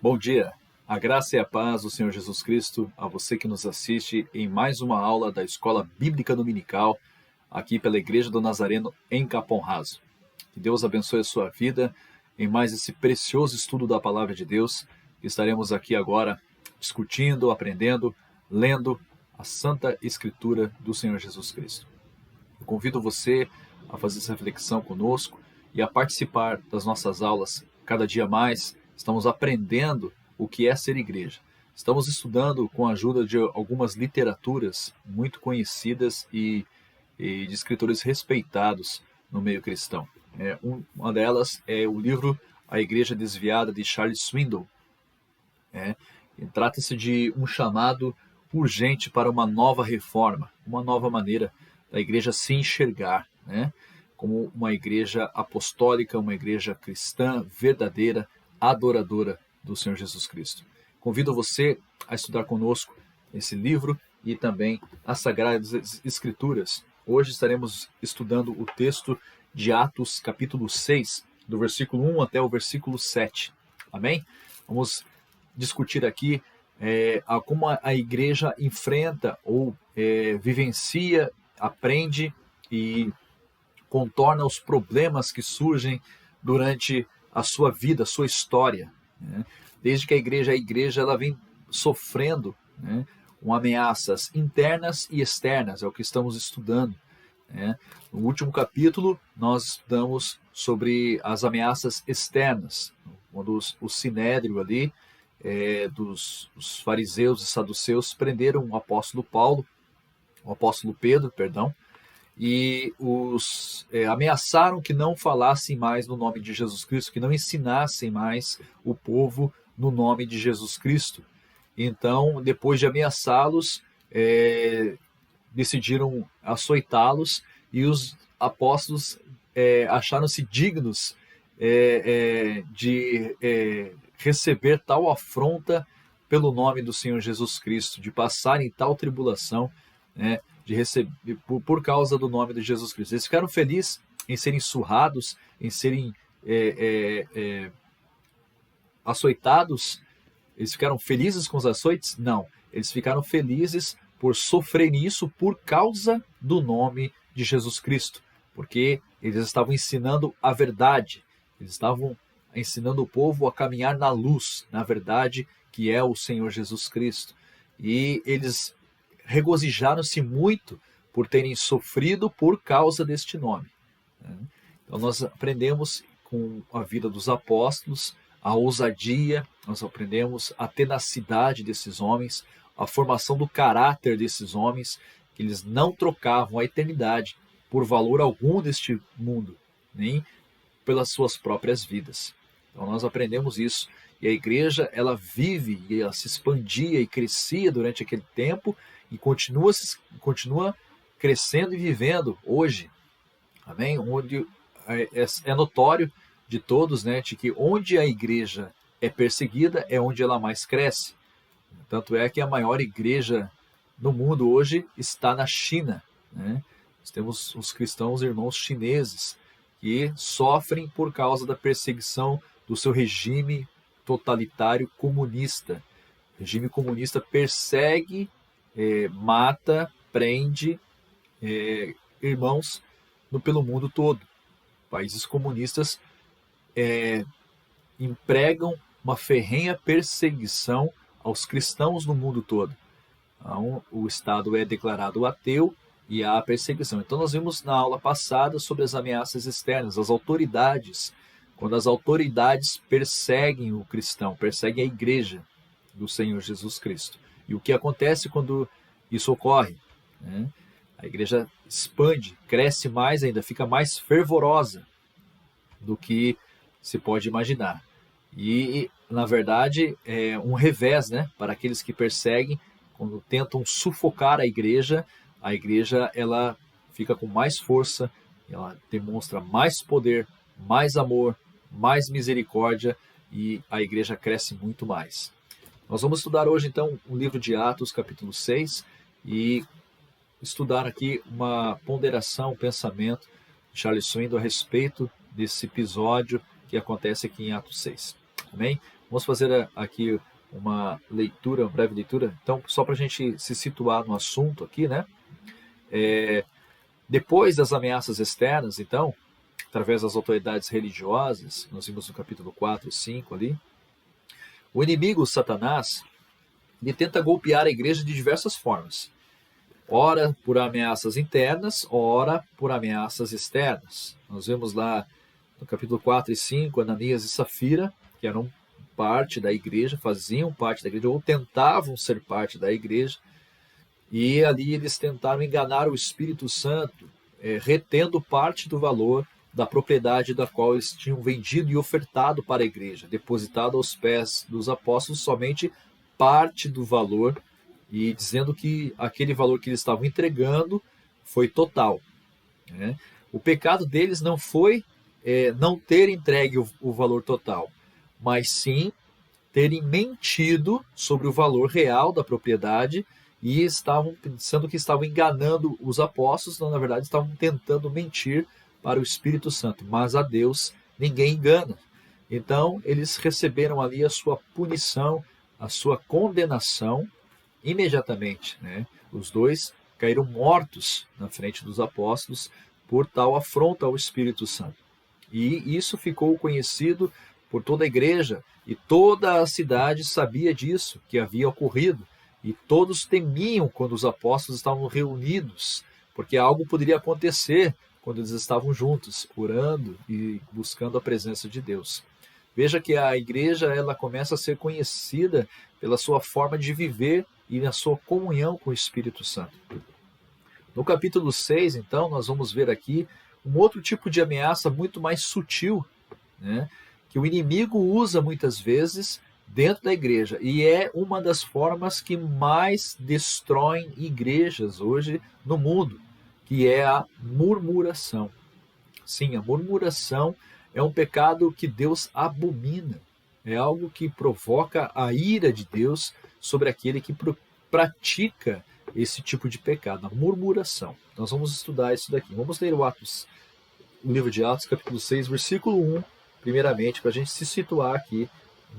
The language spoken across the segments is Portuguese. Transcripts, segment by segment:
Bom dia, a graça e a paz do Senhor Jesus Cristo a você que nos assiste em mais uma aula da Escola Bíblica Dominical, aqui pela Igreja do Nazareno em Capão Raso. Que Deus abençoe a sua vida em mais esse precioso estudo da Palavra de Deus. Estaremos aqui agora discutindo, aprendendo, lendo a Santa Escritura do Senhor Jesus Cristo. Eu convido você a fazer essa reflexão conosco e a participar das nossas aulas cada dia mais. Estamos aprendendo o que é ser igreja. Estamos estudando com a ajuda de algumas literaturas muito conhecidas e de escritores respeitados no meio cristão. Uma delas é o livro A Igreja Desviada, de Charles Swindoll. Trata-se de um chamado urgente para uma nova reforma, uma nova maneira da igreja se enxergar, como uma igreja apostólica, uma igreja cristã, verdadeira, adoradora do Senhor Jesus Cristo. Convido você a estudar conosco esse livro e também as Sagradas Escrituras. Hoje estaremos estudando o texto de Atos, capítulo 6, do versículo 1 até o versículo 7. Amém? Vamos discutir aqui como a igreja enfrenta ou vivencia, aprende e contorna os problemas que surgem durante a sua vida, a sua história. Desde que a igreja ela vem sofrendo com ameaças internas e externas, é o que estamos estudando. No último capítulo, nós estudamos sobre as ameaças externas, quando o sinédrio ali, os fariseus e saduceus prenderam o apóstolo Pedro, e os ameaçaram que não falassem mais no nome de Jesus Cristo, que não ensinassem mais o povo no nome de Jesus Cristo. Então, depois de ameaçá-los, decidiram açoitá-los, e os apóstolos acharam-se dignos de receber tal afronta pelo nome do Senhor Jesus Cristo, de passarem tal tribulação, de receber por causa do nome de Jesus Cristo. Eles ficaram felizes em serem surrados, em serem açoitados. Eles ficaram felizes com os açoites? Não. Eles ficaram felizes por sofrerem isso por causa do nome de Jesus Cristo, porque eles estavam ensinando a verdade, eles estavam ensinando o povo a caminhar na luz, na verdade, que é o Senhor Jesus Cristo. E eles regozijaram-se muito por terem sofrido por causa deste nome. Então nós aprendemos com a vida dos apóstolos a ousadia, nós aprendemos a tenacidade desses homens, a formação do caráter desses homens, que eles não trocavam a eternidade por valor algum deste mundo, nem pelas suas próprias vidas. Então nós aprendemos isso, e a igreja ela vive e ela se expandia e crescia durante aquele tempo e continua crescendo e vivendo hoje. Amém? Onde é notório de todos, de que onde a igreja é perseguida é onde ela mais cresce. Tanto é que a maior igreja no mundo hoje está na China. Nós temos os cristãos irmãos chineses que sofrem por causa da perseguição do seu regime totalitário comunista. O regime comunista persegue, mata, prende irmãos pelo mundo todo. Países comunistas empregam uma ferrenha perseguição aos cristãos no mundo todo. Então, o Estado é declarado ateu e há perseguição. Então nós vimos na aula passada sobre as ameaças externas, as autoridades. Quando as autoridades perseguem o cristão, perseguem a igreja do Senhor Jesus Cristo. E o que acontece quando isso ocorre? A igreja expande, cresce mais ainda, fica mais fervorosa do que se pode imaginar. E, na verdade, é um revés, para aqueles que perseguem, quando tentam sufocar a igreja ela fica com mais força, ela demonstra mais poder, mais amor, mais misericórdia, e a igreja cresce muito mais. Nós vamos estudar hoje, então, o livro de Atos, capítulo 6, e estudar aqui uma ponderação, um pensamento de Charles Swindoll a respeito desse episódio que acontece aqui em Atos 6. Amém? Vamos fazer aqui uma leitura, uma breve leitura. Então, só para a gente se situar no assunto aqui, né? Depois das ameaças externas, então, através das autoridades religiosas, nós vimos no capítulo 4 e 5 ali, o inimigo, Satanás, ele tenta golpear a igreja de diversas formas. Ora por ameaças internas, ora por ameaças externas. Nós vemos lá no capítulo 4 e 5, Ananias e Safira, que eram parte da igreja, faziam parte da igreja, ou tentavam ser parte da igreja, e ali eles tentaram enganar o Espírito Santo, retendo parte do valor da propriedade da qual eles tinham vendido e ofertado para a igreja, depositado aos pés dos apóstolos somente parte do valor, e dizendo que aquele valor que eles estavam entregando foi total. Né? O pecado deles não foi não ter entregue o valor total, mas sim terem mentido sobre o valor real da propriedade e estavam pensando que estavam enganando os apóstolos, não, na verdade estavam tentando mentir para o Espírito Santo, mas a Deus ninguém engana. Então eles receberam ali a sua punição, a sua condenação imediatamente. Né? Os dois caíram mortos na frente dos apóstolos por tal afronta ao Espírito Santo. E isso ficou conhecido por toda a igreja, e toda a cidade sabia disso, que havia ocorrido. E todos temiam quando os apóstolos estavam reunidos, porque algo poderia acontecer quando eles estavam juntos, orando e buscando a presença de Deus. Veja que a igreja ela começa a ser conhecida pela sua forma de viver e na sua comunhão com o Espírito Santo. No capítulo 6, então, nós vamos ver aqui um outro tipo de ameaça muito mais sutil, né, que o inimigo usa muitas vezes dentro da igreja, e é uma das formas que mais destroem igrejas hoje no mundo, que é a murmuração. Sim, a murmuração é um pecado que Deus abomina, é algo que provoca a ira de Deus sobre aquele que pratica esse tipo de pecado, a murmuração. Nós vamos estudar isso daqui. Vamos ler o livro de Atos, capítulo 6, versículo 1, primeiramente, para a gente se situar aqui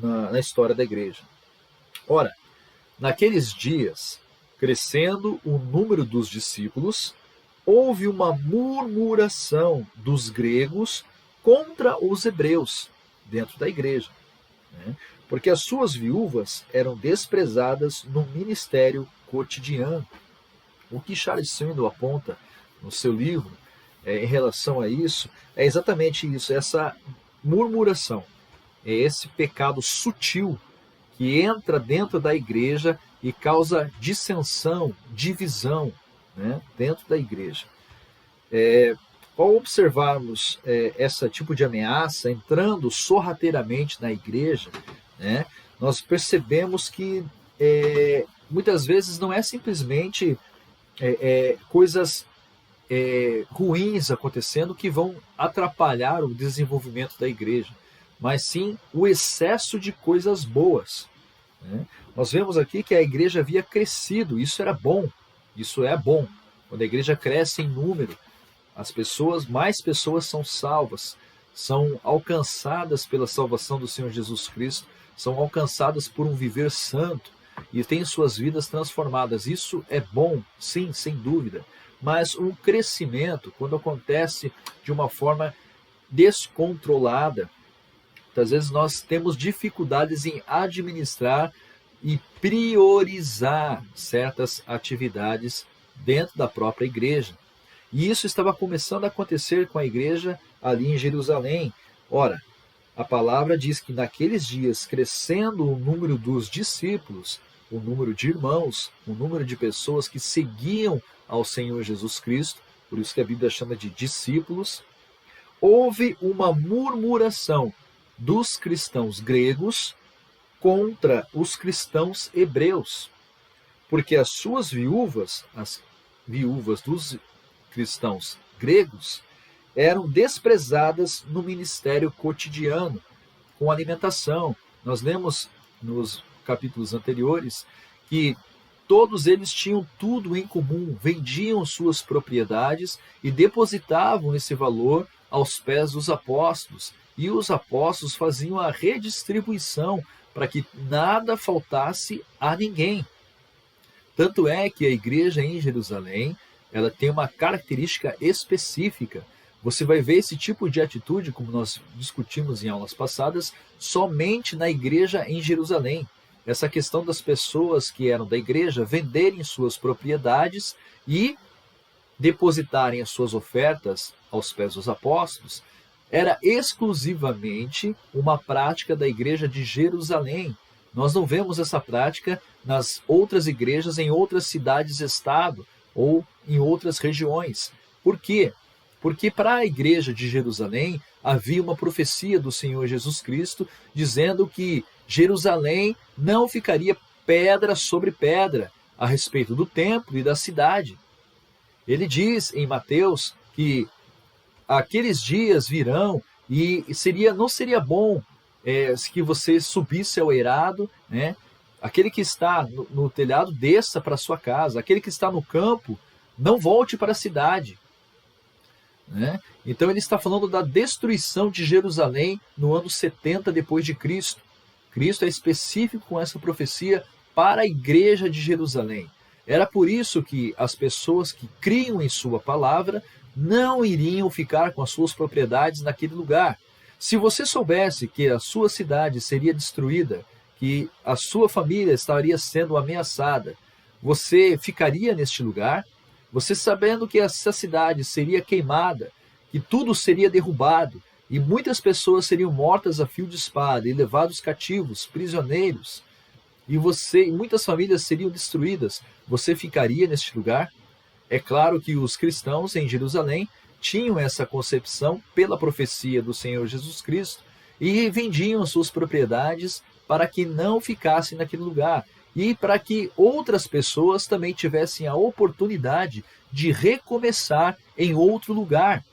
na história da igreja. Ora, naqueles dias, crescendo o número dos discípulos, houve uma murmuração dos gregos contra os hebreus dentro da igreja, né? Porque as suas viúvas eram desprezadas no ministério cotidiano. O que Charles Swindoll aponta no seu livro em relação a isso é exatamente isso, essa murmuração, é esse pecado sutil que entra dentro da igreja e causa dissensão, divisão, né, dentro da igreja. Ao observarmos esse tipo de ameaça entrando sorrateiramente na igreja, né, nós percebemos que muitas vezes não é simplesmente coisas ruins acontecendo que vão atrapalhar o desenvolvimento da igreja, mas sim o excesso de coisas boas. Né? Nós vemos aqui que a igreja havia crescido, isso era bom, isso é bom. Quando a igreja cresce em número, mais pessoas são salvas, são alcançadas pela salvação do Senhor Jesus Cristo, são alcançadas por um viver santo e têm suas vidas transformadas. Isso é bom, sim, sem dúvida. Mas um crescimento, quando acontece de uma forma descontrolada, muitas vezes nós temos dificuldades em administrar e priorizar certas atividades dentro da própria igreja. E isso estava começando a acontecer com a igreja ali em Jerusalém. Ora, a palavra diz que naqueles dias, crescendo o número dos discípulos, o número de irmãos, o número de pessoas que seguiam ao Senhor Jesus Cristo, por isso que a Bíblia chama de discípulos, houve uma murmuração dos cristãos gregos contra os cristãos hebreus, porque as suas viúvas, as viúvas dos cristãos gregos, eram desprezadas no ministério cotidiano, com alimentação. Nós lemos nos capítulos anteriores que todos eles tinham tudo em comum, vendiam suas propriedades e depositavam esse valor aos pés dos apóstolos. e os apóstolos faziam a redistribuição para que nada faltasse a ninguém. Tanto é que a igreja em Jerusalém, ela tem uma característica específica. Você vai ver esse tipo de atitude, como nós discutimos em aulas passadas, somente na igreja em Jerusalém. Essa questão das pessoas que eram da igreja venderem suas propriedades e depositarem as suas ofertas aos pés dos apóstolos, era exclusivamente uma prática da igreja de Jerusalém. Nós não vemos essa prática nas outras igrejas em outras cidades-estado ou em outras regiões. Por quê? Porque para a igreja de Jerusalém havia uma profecia do Senhor Jesus Cristo dizendo que Jerusalém não ficaria pedra sobre pedra a respeito do templo e da cidade. Ele diz em Mateus que aqueles dias virão e não seria bom que você subisse ao eirado, né? Aquele que está no telhado, desça para a sua casa. Aquele que está no campo, não volte para a cidade. Né? Então ele está falando da destruição de Jerusalém no ano 70 depois de Cristo. Cristo é específico com essa profecia para a igreja de Jerusalém. Era por isso que as pessoas que criam em sua palavra não iriam ficar com as suas propriedades naquele lugar. Se você soubesse que a sua cidade seria destruída, que a sua família estaria sendo ameaçada, você ficaria neste lugar? Você sabendo que essa cidade seria queimada, que tudo seria derrubado, e muitas pessoas seriam mortas a fio de espada e levados cativos, prisioneiros, e muitas famílias seriam destruídas, você ficaria neste lugar? É claro que os cristãos em Jerusalém tinham essa concepção pela profecia do Senhor Jesus Cristo e vendiam suas propriedades para que não ficassem naquele lugar e para que outras pessoas também tivessem a oportunidade de recomeçar em outro lugar.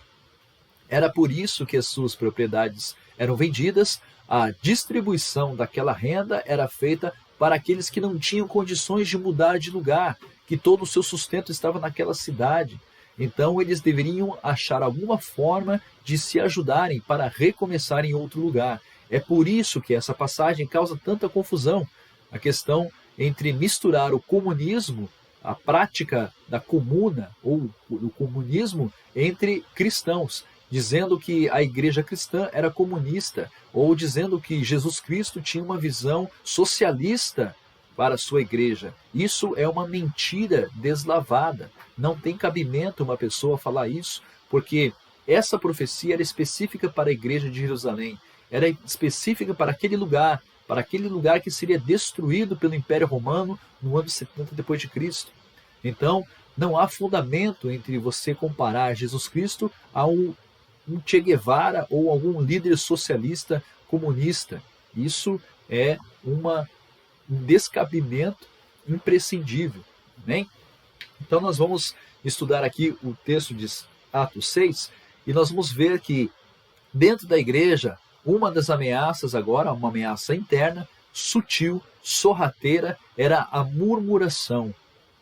Era por isso que as suas propriedades eram vendidas, a distribuição daquela renda era feita para aqueles que não tinham condições de mudar de lugar, que todo o seu sustento estava naquela cidade. Então eles deveriam achar alguma forma de se ajudarem para recomeçar em outro lugar. É por isso que essa passagem causa tanta confusão. A questão entre misturar o comunismo, a prática da comuna ou o comunismo entre cristãos, dizendo que a igreja cristã era comunista, ou dizendo que Jesus Cristo tinha uma visão socialista para a sua igreja. Isso é uma mentira deslavada. Não tem cabimento uma pessoa falar isso, porque essa profecia era específica para a igreja de Jerusalém, era específica para aquele lugar que seria destruído pelo Império Romano no ano 70 depois de Cristo. Então, não há fundamento entre você comparar Jesus Cristo a um Che Guevara ou algum líder socialista comunista. Isso é um descabimento imprescindível. Né? Então nós vamos estudar aqui o texto de Atos 6 e nós vamos ver que dentro da igreja, uma das ameaças agora, uma ameaça interna, sutil, sorrateira, era a murmuração,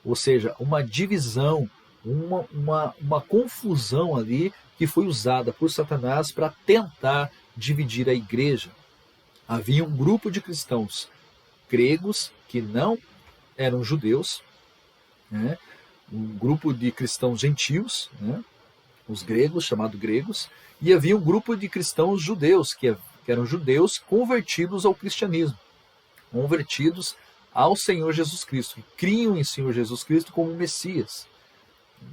ou seja, uma divisão, uma confusão ali que foi usada por Satanás para tentar dividir a igreja. Havia um grupo de cristãos gregos que não eram judeus, né? Um grupo de cristãos gentios, né? Os gregos, chamados gregos, e havia um grupo de cristãos judeus, que eram judeus convertidos ao cristianismo, convertidos ao Senhor Jesus Cristo, que criam em Senhor Jesus Cristo como Messias.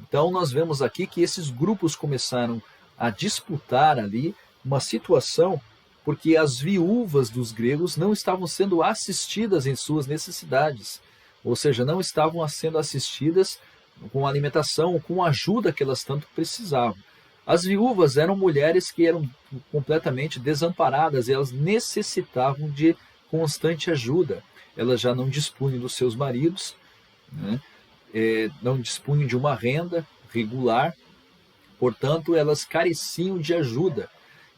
Então nós vemos aqui que esses grupos começaram a disputar ali uma situação porque as viúvas dos gregos não estavam sendo assistidas em suas necessidades, ou seja, não estavam sendo assistidas com alimentação, com a ajuda que elas tanto precisavam. As viúvas eram mulheres que eram completamente desamparadas, e elas necessitavam de constante ajuda. Elas já não dispunham dos seus maridos, né? Não dispunham de uma renda regular, portanto elas careciam de ajuda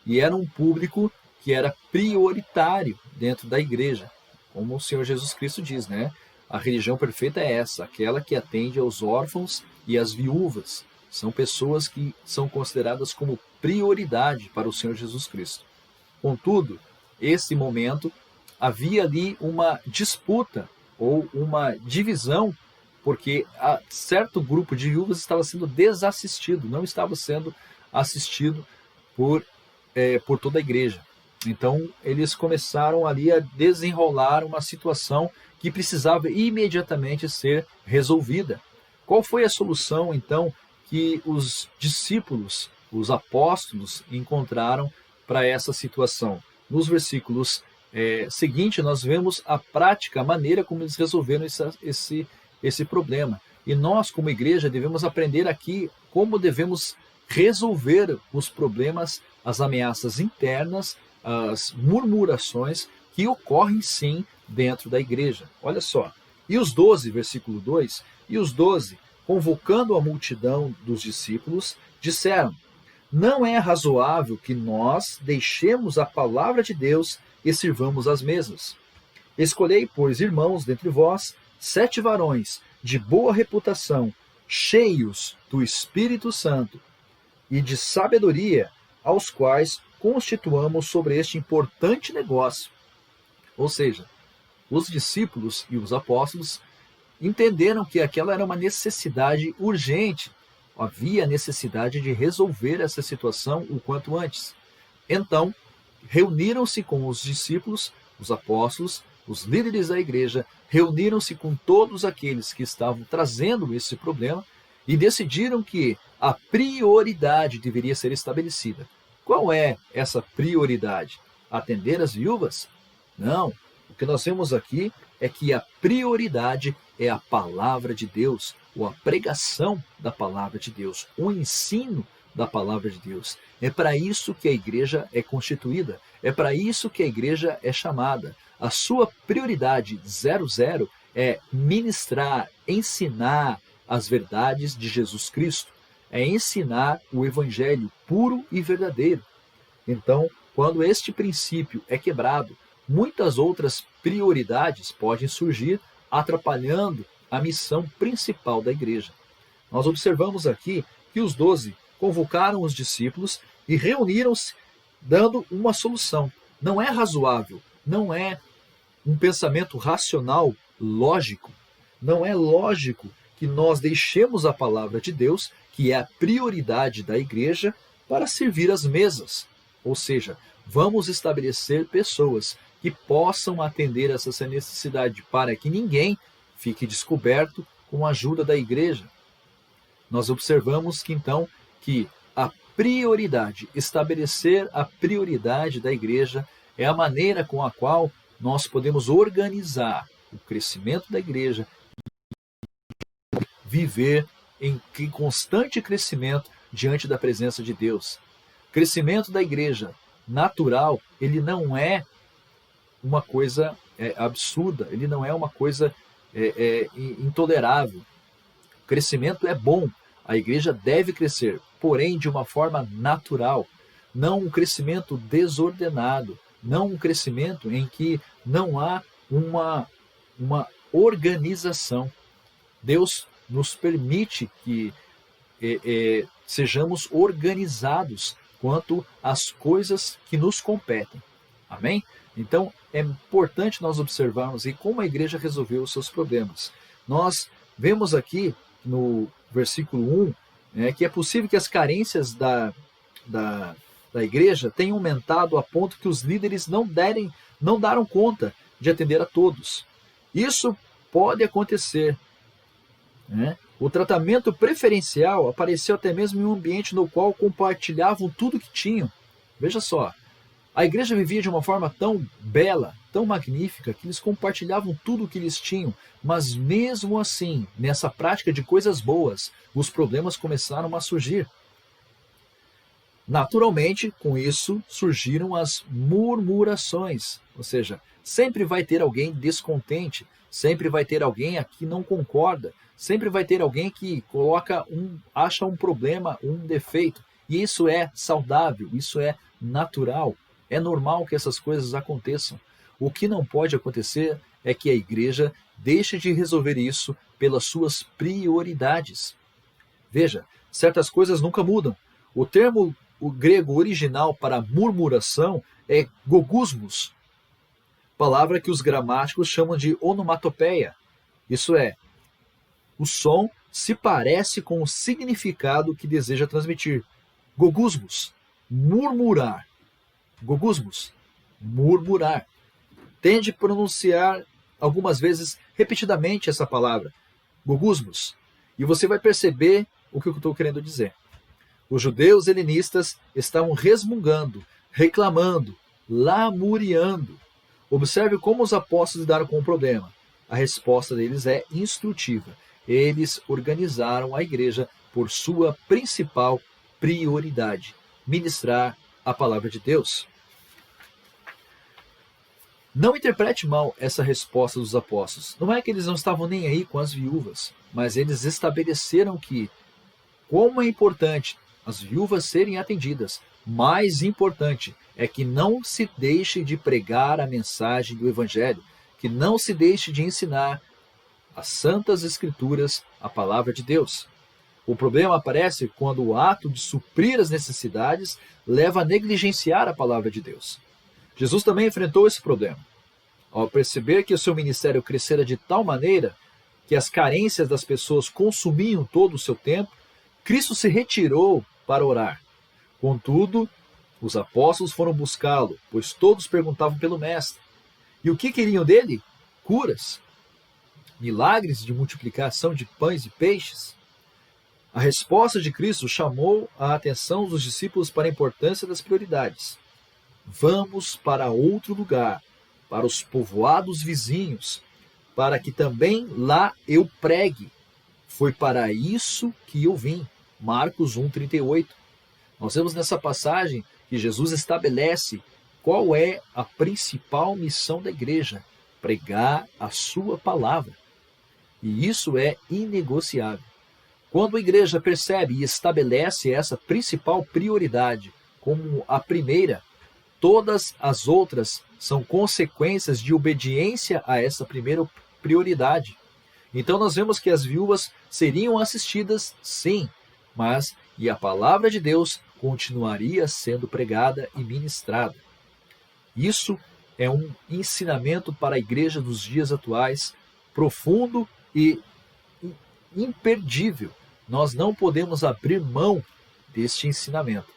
e era um público que era prioritário dentro da igreja, como o Senhor Jesus Cristo diz, né? A religião perfeita é essa, aquela que atende aos órfãos e às viúvas. São pessoas que são consideradas como prioridade para o Senhor Jesus Cristo. Contudo, esse momento havia ali uma disputa ou uma divisão, porque certo grupo de viúvas estava sendo desassistido, não estava sendo assistido por toda a igreja. Então, eles começaram ali a desenrolar uma situação que precisava imediatamente ser resolvida. Qual foi a solução, então, que os discípulos, os apóstolos, encontraram para essa situação? Nos versículos seguintes, nós vemos a prática, a maneira como eles resolveram esse problema. E nós, como igreja, devemos aprender aqui como devemos resolver os problemas, as ameaças internas, as murmurações que ocorrem sim dentro da igreja. Olha só. E os 12, versículo 2, e os 12, convocando a multidão dos discípulos, disseram: não é razoável que nós deixemos a palavra de Deus e sirvamos as mesas. Escolhei, pois, irmãos, dentre vós, 7 varões de boa reputação, cheios do Espírito Santo e de sabedoria, aos quais constituamos sobre este importante negócio. Ou seja, os discípulos e os apóstolos entenderam que aquela era uma necessidade urgente. Havia necessidade de resolver essa situação o quanto antes. Então, reuniram-se com os discípulos, os apóstolos, os líderes da igreja, reuniram-se com todos aqueles que estavam trazendo esse problema e decidiram que a prioridade deveria ser estabelecida. Qual é essa prioridade? Atender as viúvas? Não. O que nós vemos aqui é que a prioridade é a palavra de Deus, ou a pregação da palavra de Deus, o ensino da palavra de Deus. É para isso que a igreja é constituída, é para isso que a igreja é chamada. A sua prioridade 00 é ministrar, ensinar as verdades de Jesus Cristo, é ensinar o evangelho puro e verdadeiro. Então, quando este princípio é quebrado, muitas outras prioridades podem surgir, atrapalhando a missão principal da igreja. Nós observamos aqui que os 12 convocaram os discípulos e reuniram-se dando uma solução. Não é razoável, não é um pensamento racional, lógico. Não é lógico que nós deixemos a palavra de Deus, que é a prioridade da igreja, para servir as mesas. Ou seja, vamos estabelecer pessoas que possam atender essa necessidade para que ninguém fique descoberto com a ajuda da igreja. Nós observamos que então que a prioridade, estabelecer a prioridade da igreja é a maneira com a qual nós podemos organizar o crescimento da igreja, viver em constante crescimento diante da presença de Deus. Crescimento da igreja natural, ele não é uma coisa absurda, ele não é uma coisa intolerável. O crescimento é bom, a igreja deve crescer, porém de uma forma natural, não um crescimento desordenado, não um crescimento em que não há uma organização. Deus nos permite que sejamos organizados quanto às coisas que nos competem. Amém? Então, é importante nós observarmos e como a igreja resolveu os seus problemas. Nós vemos aqui no versículo 1 que é possível que as carências da igreja tenham aumentado a ponto que os líderes não daram conta de atender a todos. Isso pode acontecer. O tratamento preferencial apareceu até mesmo em um ambiente no qual compartilhavam tudo que tinham. Veja só, a igreja vivia de uma forma tão bela, tão magnífica, que eles compartilhavam tudo o que eles tinham, mas mesmo assim, nessa prática de coisas boas, os problemas começaram a surgir. Naturalmente, com isso, surgiram as murmurações, ou seja, sempre vai ter alguém descontente, sempre vai ter alguém que não concorda, sempre vai ter alguém que acha um problema, um defeito. E isso é saudável, isso é natural, é normal que essas coisas aconteçam. O que não pode acontecer é que a igreja deixe de resolver isso pelas suas prioridades. Veja, certas coisas nunca mudam. O termo grego original para murmuração é gogusmos, palavra que os gramáticos chamam de onomatopeia. Isso é, o som se parece com o significado que deseja transmitir. Gogusmos, murmurar. Gogusmos, murmurar. Tende a pronunciar algumas vezes repetidamente essa palavra, gogusmos, e você vai perceber o que eu estou querendo dizer. Os judeus helenistas estavam resmungando, reclamando, lamuriando. Observe como os apóstolos lidaram com o problema. A resposta deles é instrutiva. Eles organizaram a igreja por sua principal prioridade: ministrar a palavra de Deus. Não interprete mal essa resposta dos apóstolos. Não é que eles não estavam nem aí com as viúvas, mas eles estabeleceram que, como é importante as viúvas serem atendidas, mais importante é que não se deixe de pregar a mensagem do Evangelho, que não se deixe de ensinar as Santas Escrituras, a palavra de Deus. O problema aparece quando o ato de suprir as necessidades leva a negligenciar a palavra de Deus. Jesus também enfrentou esse problema. Ao perceber que o seu ministério crescera de tal maneira que as carências das pessoas consumiam todo o seu tempo, Cristo se retirou para orar. Contudo, os apóstolos foram buscá-lo, pois todos perguntavam pelo Mestre. E o que queriam dele? Curas, milagres de multiplicação de pães e peixes. A resposta de Cristo chamou a atenção dos discípulos para a importância das prioridades. Vamos para outro lugar, para os povoados vizinhos, para que também lá eu pregue. Foi para isso que eu vim. Marcos 1,38. Nós vemos nessa passagem que Jesus estabelece qual é a principal missão da igreja: pregar a sua palavra. E isso é inegociável. Quando a igreja percebe e estabelece essa principal prioridade como a primeira, todas as outras são consequências de obediência a essa primeira prioridade. Então nós vemos que as viúvas seriam assistidas, sim, mas a palavra de Deus continuaria sendo pregada e ministrada. Isso é um ensinamento para a igreja dos dias atuais, profundo e imperdível. Nós não podemos abrir mão deste ensinamento.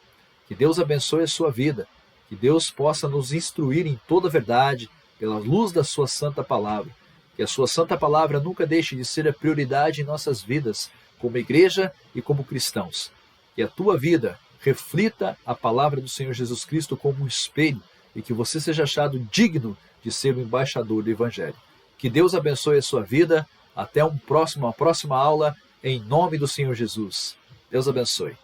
Que Deus abençoe a sua vida. Que Deus possa nos instruir em toda a verdade, pela luz da sua santa palavra. Que a sua santa palavra nunca deixe de ser a prioridade em nossas vidas, como igreja e como cristãos. Que a tua vida reflita a palavra do Senhor Jesus Cristo como um espelho e que você seja achado digno de ser o embaixador do Evangelho. Que Deus abençoe a sua vida. Até uma próxima aula, em nome do Senhor Jesus. Deus abençoe.